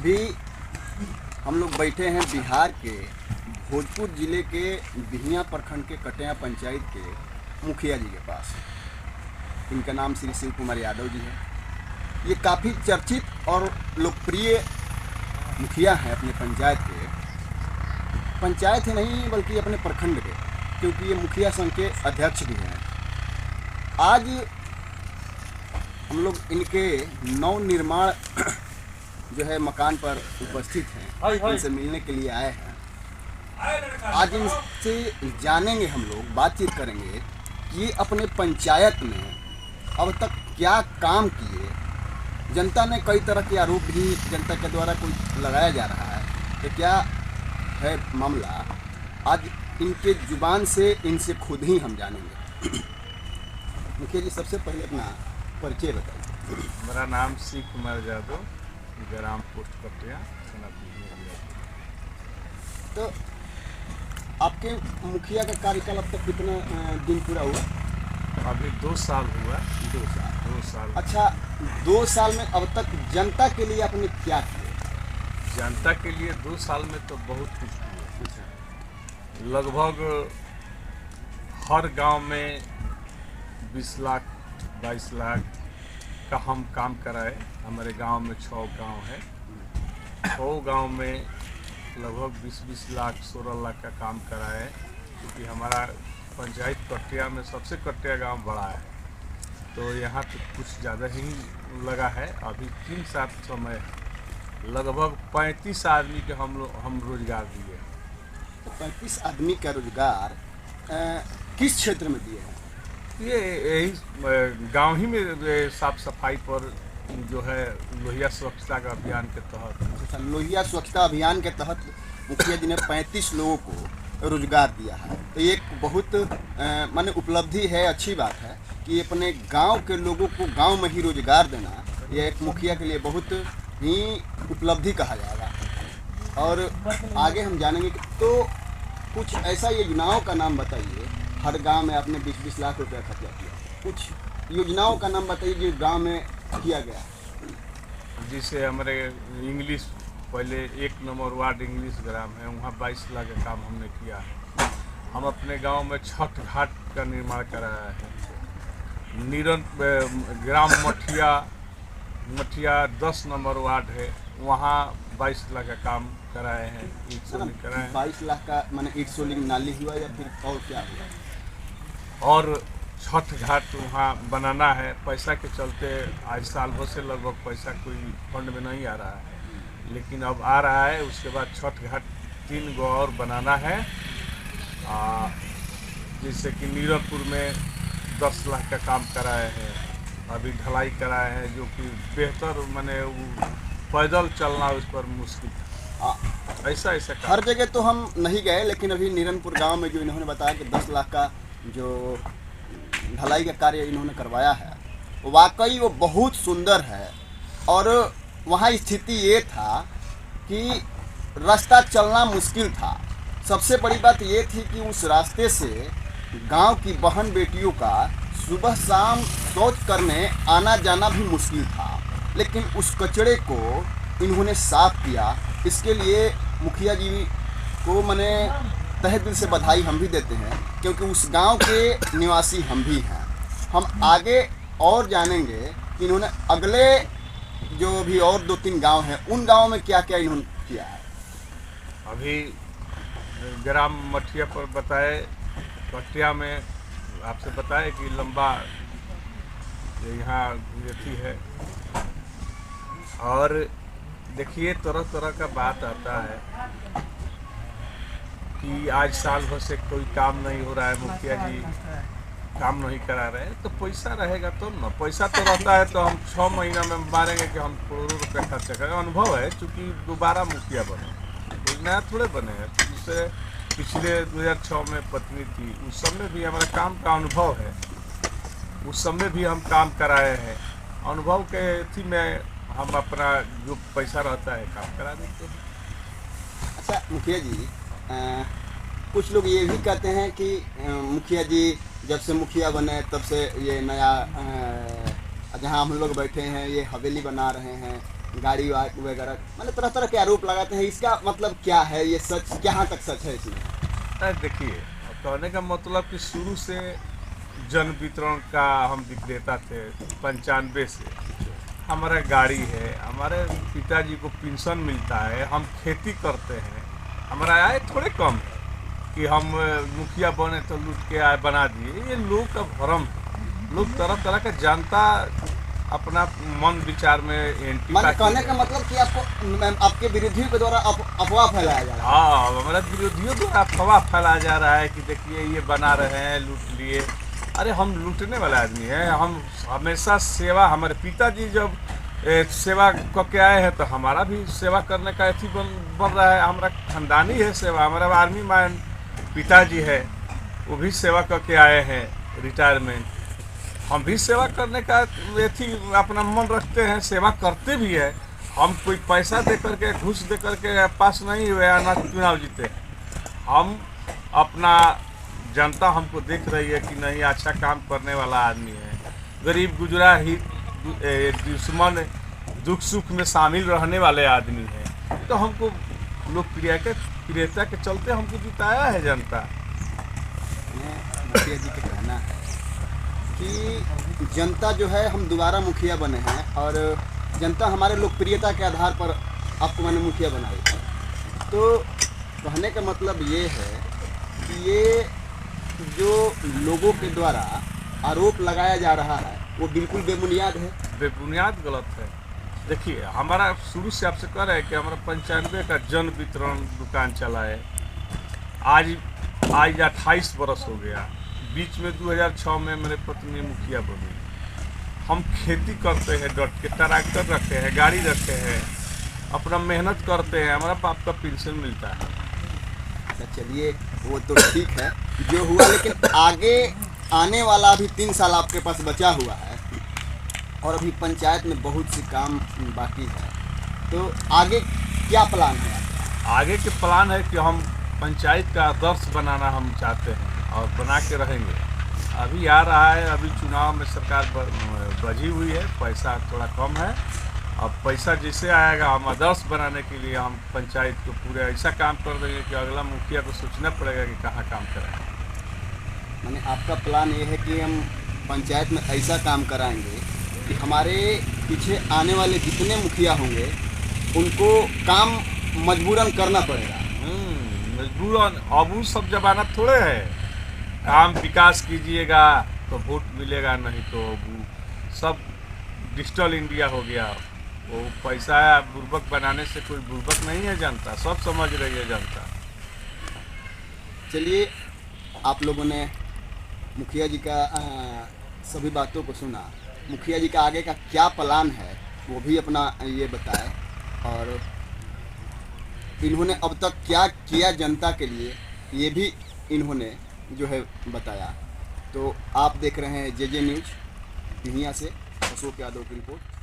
अभी हम लोग बैठे हैं बिहार के भोजपुर जिले के बिहिया प्रखंड के कटिया पंचायत के मुखिया जी के पास। इनका नाम श्री शिव कुमार यादव जी है। ये काफ़ी चर्चित और लोकप्रिय मुखिया हैं अपने पंचायत ही नहीं बल्कि अपने प्रखंड के, क्योंकि ये मुखिया संघ के अध्यक्ष भी हैं। आज हम लोग इनके नव निर्माण जो है मकान पर उपस्थित हैं, इनसे मिलने के लिए आए हैं। आज इनसे जानेंगे, हम लोग बातचीत करेंगे कि अपने पंचायत में अब तक क्या काम किए। जनता ने कई तरह के आरोप भी जनता के द्वारा कोई लगाया जा रहा है, तो क्या है मामला, आज इनके जुबान से इनसे खुद ही हम जानेंगे। मुखिया जी, सबसे पहले अपना परिचय बताइए। मेरा नाम शिव कुमार यादव, ग्राम पोस्ट कटिया। तो आपके मुखिया का कार्यकाल अब तक कितना दिन पूरा हुआ? अभी 2 साल हुआ। 2 साल। 2 साल। अच्छा, 2 साल में अब तक जनता के लिए आपने क्या किया? जनता के लिए 2 साल में तो बहुत कुछ किया। लगभग हर गांव में 20 लाख 22 लाख का हम काम कराए। हमारे गांव में 6 गांव है। 6 गांव में लगभग 20-20 लाख 16 लाख का काम कराए, क्योंकि हमारा पंचायत कटिया में सबसे कटिया गांव बड़ा है, तो यहाँ तो कुछ ज़्यादा ही लगा है। अभी 3-7 समय लगभग 35 आदमी के हम रोजगार दिए। तो 35 आदमी का रोजगार किस क्षेत्र में दिए हैं? ये यही गांव ही में साफ सफाई पर जो है लोहिया स्वच्छता का अभियान के तहत। अच्छा, लोहिया स्वच्छता अभियान के तहत मुखिया जी ने 35 लोगों को रोजगार दिया है। तो ये एक बहुत माने उपलब्धि है, अच्छी बात है कि अपने गांव के लोगों को गांव में ही रोजगार देना, ये एक मुखिया के लिए बहुत ही उपलब्धि कहा जाएगा। और आगे हम जानेंगे कि तो कुछ ऐसा योजनाओं का नाम बताइए। हर गांव में आपने 20-20 लाख रुपया खर्चा किया, कुछ योजनाओं का नाम बताइए जो गांव में किया गया। जिसे हमारे इंग्लिश पहले 1 नंबर वार्ड इंग्लिश ग्राम है, वहाँ 22 लाख का काम हमने किया है। हम अपने गांव में छठ घाट का निर्माण कराया है। ग्राम मठिया 10 नंबर वार्ड है, वहाँ 22 लाख का काम कराए हैं। ईट सोलिंग कराए हैं। 22 लाख का माने ईट सोलिंग नाली हुआ या फिर और क्या हुआ? और छठ घाट वहाँ बनाना है। पैसा के चलते आज साल भर से लगभग पैसा कोई फंड में नहीं आ रहा है, लेकिन अब आ रहा है। उसके बाद छठ घाट 3 गो और बनाना है। जैसे कि नीरजपुर में 10 लाख का काम कराए हैं, अभी ढलाई कराए हैं, जो कि बेहतर माने पैदल चलना उस पर मुश्किल है। ऐसा हर जगह तो हम नहीं गए, लेकिन अभी नीरजपुर गांव में जो इन्होंने बताया कि 10 लाख का जो ढलाई का कार्य इन्होंने करवाया है, वाकई वो बहुत सुंदर है। और वहाँ स्थिति ये था कि रास्ता चलना मुश्किल था। सबसे बड़ी बात ये थी कि उस रास्ते से गांव की बहन बेटियों का सुबह शाम शौच करने आना जाना भी मुश्किल था, लेकिन उस कचरे को इन्होंने साफ किया। इसके लिए मुखिया जी को मैंने तहे दिल से बधाई हम भी देते हैं, क्योंकि उस गांव के निवासी हम भी हैं। हम आगे और जानेंगे कि इन्होंने अगले जो भी और 2-3 गांव हैं, उन गांवों में क्या क्या इन्होंने किया है। अभी ग्राम मठिया पर बताए, कटिया में आपसे बताए कि लंबा यहाँ व्यक्ति है। और देखिए, तरह तरह का बात आता है कि आज साल भर से कोई काम नहीं हो रहा है, मुखिया जी काम नहीं करा रहे हैं। तो पैसा रहेगा तो ना, पैसा तो रहता है तो हम 6 महीना में मारेंगे कि हम करोड़ों रुपया खर्चा करें। अनुभव है, चूँकि दोबारा मुखिया बने, कोई नया थोड़े बने हैं। उससे पिछले 2006 में पत्नी थी, उस समय भी हमारा काम का अनुभव है। उस समय भी हम काम कराए हैं। अनुभव के थी में हम अपना जो पैसा रहता है काम करा देते हैं। अच्छा मुखिया जी, कुछ लोग ये भी कहते हैं कि मुखिया जी जब से मुखिया बने तब से ये नया जहाँ हम लोग बैठे हैं ये हवेली बना रहे हैं, गाड़ी वगैरह, मतलब तरह तरह के आरोप लगाते हैं। इसका मतलब क्या है, ये सच कहाँ तक सच है इसमें? देखिए, कहने का मतलब कि शुरू से जन वितरण का हम विक्रेता थे 95 से। हमारा गाड़ी है, हमारे पिताजी को पेंशन मिलता है, हम खेती करते हैं, हमारा आय थोड़े कम है कि हम मुखिया बने तो लूट के आय बना दिए। ये लोग का भ्रम है। लोग तरह तरह का जानता अपना मन विचार में एंटी माने कहने का मतलब कि आपको आपके विरोधियों के द्वारा अफवाह फैलाया जा रहा है। हाँ, हमारे विरोधियों द्वारा अफवाह फैलाया जा रहा है कि देखिए ये बना रहे हैं, लूट लिए। अरे हम लूटने वाला आदमी है, हम हमेशा सेवा, हमारे पिताजी जब सेवा करके आए हैं तो हमारा भी सेवा करने का अथी बन रहा है। हमारा खानदानी है सेवा, हमारा आर्मी मैन पिताजी है, वो भी सेवा करके आए हैं रिटायरमेंट। हम भी सेवा करने का अथी अपना मन रखते हैं, सेवा करते भी है। हम कोई पैसा दे करके, घूस दे करके पास नहीं हुए ना चुनाव जीते। हम अपना जनता हमको देख रही है कि नहीं अच्छा काम करने वाला आदमी है, गरीब गुजरा ही दुश्मन दुख सुख में शामिल रहने वाले आदमी हैं, तो हमको लोकप्रियता के चलते हमको जिताया है जनता। मुखिया जी का कहना है कि जनता जो है, हम दोबारा मुखिया बने हैं और जनता हमारे लोकप्रियता के आधार पर आपको मैंने मुखिया बनाई है। तो कहने का मतलब ये है कि ये जो लोगों के द्वारा आरोप लगाया जा रहा है वो बिल्कुल बेबुनियाद है, बेबुनियाद गलत है। देखिए, हमारा शुरू से आपसे कह रहे हैं कि हमारा 95 का जन वितरण दुकान चला है। आज 28 बरस हो गया। बीच में 2006 में मेरे पत्नी मुखिया बनी। हम खेती करते हैं, डट के ट्रैक्टर रखे हैं, गाड़ी रखे हैं, अपना मेहनत करते हैं, हमारा बाप का पेंशन मिलता है। अच्छा चलिए, वो तो ठीक है जो हुआ, लेकिन आगे आने वाला अभी 3 साल आपके पास बचा हुआ है और अभी पंचायत में बहुत सी काम बाकी है, तो आगे क्या प्लान है आपका? आगे के प्लान है कि हम पंचायत का आदर्श बनाना हम चाहते हैं और बना के रहेंगे। अभी आ रहा है, अभी चुनाव में सरकार बजी हुई है, पैसा थोड़ा कम है। अब पैसा जैसे आएगा हम आदर्श बनाने के लिए हम पंचायत को पूरे ऐसा काम कर देंगे कि अगला मुखिया को सोचना पड़ेगा कि कहाँ काम कराएं। माने आपका प्लान ये है कि हम पंचायत में ऐसा काम कराएंगे कि हमारे पीछे आने वाले जितने मुखिया होंगे उनको काम मजबूरन करना पड़ेगा। मजबूरन, अब वो सब जमाना थोड़े है काम विकास कीजिएगा तो वोट मिलेगा, नहीं तो वो सब डिजिटल इंडिया हो गया। वो पैसा बुर्बक बनाने से कोई बुर्बक नहीं है जनता, सब समझ रही है जनता। चलिए, आप लोगों ने मुखिया जी का सभी बातों को सुना। मुखिया जी का आगे का क्या प्लान है वो भी अपना ये बताएं और इन्होंने अब तक क्या किया जनता के लिए ये भी इन्होंने जो है बताया। तो आप देख रहे हैं जेजे न्यूज़, यहाँ से अशोक यादव की रिपोर्ट।